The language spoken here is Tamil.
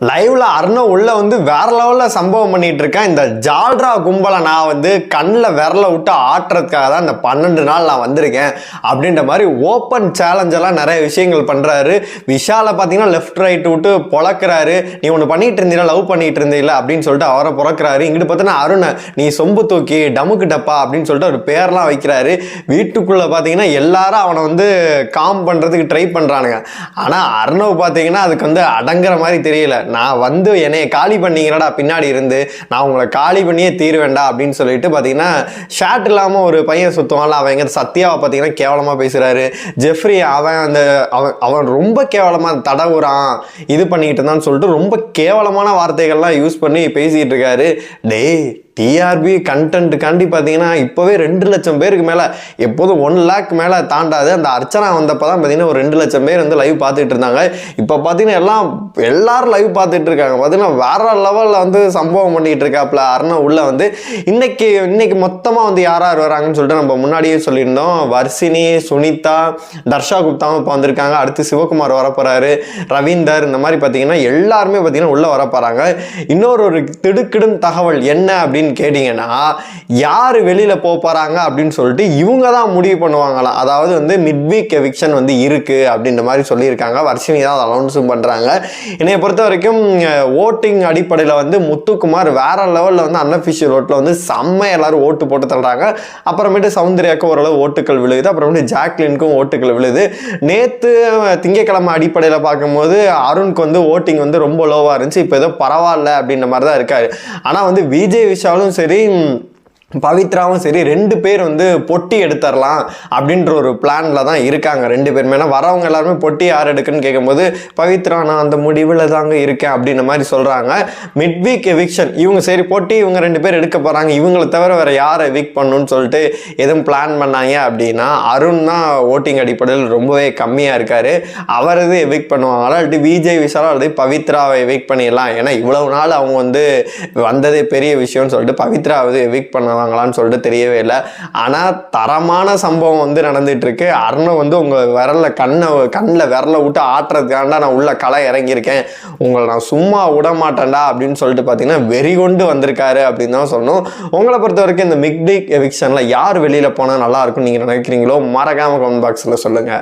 லைவ்ல அர்ணவ் உள்ள வந்து வேற லெவல்ல சம்பவம் பண்ணிட்டு இருக்கேன். இந்த ஜால்ரா கும்பலை நான் வந்து கண்ணில் விரல விட்டு ஆட்டுறதுக்காக தான் இந்த 12 நாள் நான் வந்திருக்கேன் அப்படின்ற மாதிரி ஓப்பன் சேலஞ்செல்லாம் நிறைய விஷயங்கள் பண்றாரு. விஷாலை பார்த்தீங்கன்னா லெஃப்ட் ரைட் விட்டு பொழக்கிறாரு. நீ ஒன்று பண்ணிட்டு இருந்தீங்களா, லவ் பண்ணிட்டு இருந்தீங்களா அப்படின்னு சொல்லிட்டு அவரை பொறக்கிறாரு. இங்கிட்டு பார்த்தீங்கன்னா அருணை நீ சொம்பு தூக்கி டமுக்கு டப்பா அப்படின்னு சொல்லிட்டு ஒரு பேர்லாம் வைக்கிறாரு. வீட்டுக்குள்ள பார்த்தீங்கன்னா எல்லாரும் அவனை வந்து காம் பண்றதுக்கு ட்ரை பண்றானுங்க. ஆனா அர்ணவ் பார்த்தீங்கன்னா அதுக்கு வந்து அடங்குற மாதிரி தெரியல. நான் வந்து என்னைய காலி பண்ணீங்கடா பின்னாடி இருந்து, நான் உங்களை காலி பண்ணியே தீர்வேண்டா அப்படின்னு சொல்லிட்டு பார்த்தீங்கன்னா ஷாட் இல்லாமல் ஒரு பையன் சுற்றுவான்ல, அவங்க சத்யாவை பார்த்தீங்கன்னா கேவலமாக பேசுகிறாரு. ஜெஃப்ரி அவன் ரொம்ப கேவலமாக தடவுறான் இது பண்ணிக்கிட்டு இருந்தான்னு சொல்லிட்டு ரொம்ப கேவலமான வார்த்தைகள்லாம் யூஸ் பண்ணி பேசிகிட்டு இருக்காரு. டேய் டிஆர்பி கண்டென்ட்டுக்காண்டி பார்த்தீங்கன்னா இப்போவே 2 லட்சம் பேருக்கு மேலே, எப்போதும் 1 லேக் மேலே தாண்டாது. அந்த அர்ச்சனா வந்தப்போ தான் பார்த்தீங்கன்னா ஒரு 2 லட்சம் பேர் வந்து லைவ் பார்த்துட்டு இருந்தாங்க. இப்போ பார்த்தீங்கன்னா எல்லாரும் லைவ் பார்த்துட்டு இருக்காங்க. பார்த்தீங்கன்னா வேற லெவலில் வந்து சம்பவம் பண்ணிட்டு இருக்காப்புல அர்ணவ் உள்ள வந்து. இன்னைக்கு மொத்தமாக வந்து யார் வராங்கன்னு சொல்லிட்டு நம்ம முன்னாடியே சொல்லியிருந்தோம். வர்ஷினி, சுனிதா, தர்ஷா குப்தாவும் இப்போ வந்திருக்காங்க. அடுத்து சிவகுமார் வரப்போறாரு, ரவீந்தர், இந்த மாதிரி பார்த்தீங்கன்னா எல்லாருமே பார்த்தீங்கன்னா உள்ள வரப்போறாங்க. இன்னொரு திடுக்கிடும் தகவல் என்ன அப்படின்னு கேட்டீங்கன்னா, யாரு வெளியில போறாங்க அப்படின்னு சொல்லிட்டு இவங்க தான் முடிவு பண்ணுவாங்களாம். அதாவது வந்து மிட் வீக் எவிக்ஷன் வந்து இருக்கு அப்படின்ற மாதிரி சொல்லியிருக்காங்க. வர்ஷினி தான் அனௌன்ஸும் பண்றாங்க. என்னைய பொறுத்த வரைக்கும் ஓட்டிங் அடிப்படையில் வந்து முத்துக்குமார் வேற லெவலில் வந்து அன்அஃபிஷியல் ஓட்டில் வந்து செம்ம எல்லாரும் ஓட்டு போட்டு தள்ளுறாங்க. அப்புறமேட்டு சௌந்தர்யாவுக்கும் ஓரளவு ஓட்டுகள் விழுகுது. அப்புறமேட்டு ஜாக்லினுக்கும் ஓட்டுகள் விழுது. நேற்று திங்கக்கிழமை அடிப்படையில் பார்க்கும்போது அருணுக்கு வந்து ஓட்டிங் வந்து ரொம்ப லோவாக இருந்துச்சு. இப்போ ஏதோ பரவாயில்ல அப்படின்ற மாதிரி தான் இருக்காரு. ஆனால் வந்து விஜய் விஷாலும் சரி பவித்ராவும் சரி 2 பேர் வந்து பொட்டி எடுத்துடலாம் அப்படின்ற ஒரு பிளான்ல தான் இருக்காங்க 2 பேருமே. ஏன்னா வரவங்க எல்லாருமே பொட்டி யார் எடுக்குன்னு கேட்கும்போது பவித்ரா நான் அந்த முடிவில் தாங்க இருக்கேன் அப்படின்ற மாதிரி சொல்றாங்க. மிட் வீக் எவிக்ஷன் இவங்க சரி பொட்டி இவங்க 2 பேர் எடுக்க போறாங்க, இவங்களை தவிர வேற யாரை எவிக் பண்ணணும்னு சொல்லிட்டு எதுவும் பிளான் பண்ணாங்க அப்படின்னா அருண் தான் ஓட்டிங் அடிப்படையில் ரொம்பவே கம்மியாக இருக்காரு. அவர் இது எவிக் பண்ணுவாங்களா, அல்லது விஜய் விஷாலோ அல்லது பவித்ராவை எவிக் பண்ணிடலாம். ஏன்னா இவ்வளவு நாள் அவங்க வந்து வந்ததே பெரிய விஷயம்னு சொல்லிட்டு பவித்ராவை எவிக் பண்ணலாம் சொல்லிட்டு தெரியவே இல்லை. ஆனா தரமான சம்பவம் வந்து நடந்துட்டு இருக்கு. அருணை வந்து உங்க கண்ணில் விரல விட்டு ஆட்டுறதுக்காண்டா நான் உள்ள களை இறங்கியிருக்கேன், உங்களை நான் சும்மா விட மாட்டேன்டா அப்படின்னு சொல்லிட்டு பார்த்தீங்கன்னா வெறி கொண்டு வந்திருக்காரு அப்படின்னு தான் சொல்லணும். உங்களை பொறுத்த வரைக்கும் இந்த மிட் வீக் எவிக்ஷன்ல யார் வெளியில போனா நல்லா இருக்கும் நீங்க நினைக்கிறீங்களோ மறக்காம கமெண்ட் பாக்ஸ்ல சொல்லுங்க.